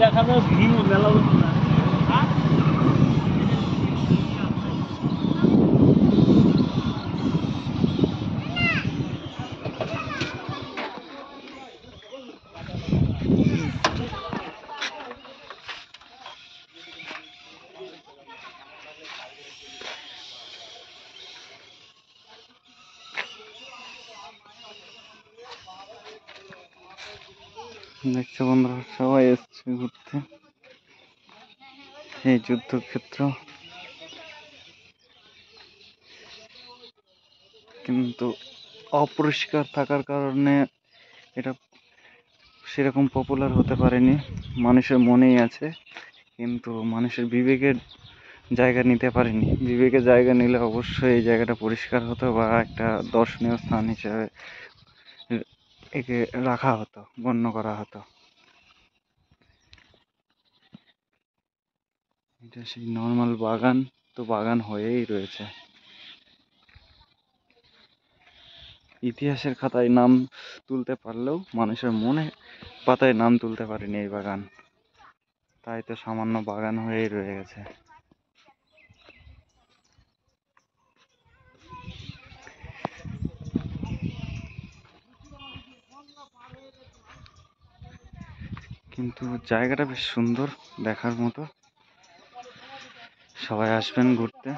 দেখা যায় ভিড় মেলা না। দেখছো বন্ধুরা, সবাই এসছে ঘুরতে এই যুদ্ধক্ষেত্র, কিন্তু অপরিষ্কার থাকার কারণে এটা সেরকম পপুলার হতে পারেনি। মানুষের মনেই আছে, কিন্তু মানুষের বিবেকের জায়গা নিতে পারেনি। বিবেকের জায়গা নিলে অবশ্যই এই জায়গাটা পরিষ্কার হতো বা একটা দর্শনীয় স্থান হিসেবে একে রাখা হতো, গণ্য করা হতো। এটা সেই নর্মাল বাগান, তো বাগান হয়েই রয়েছে। ইতিহাসের খাতায় নাম তুলতে পারলেও মানুষের মনে পাতায় নাম তুলতে পারেনি এই বাগান, তাই তো সামান্য বাগান হয়েই রয়ে গেছে। কিন্তু জায়গাটা বেশ সুন্দর, দেখার মতো। সবাই আসবেন ঘুরতে।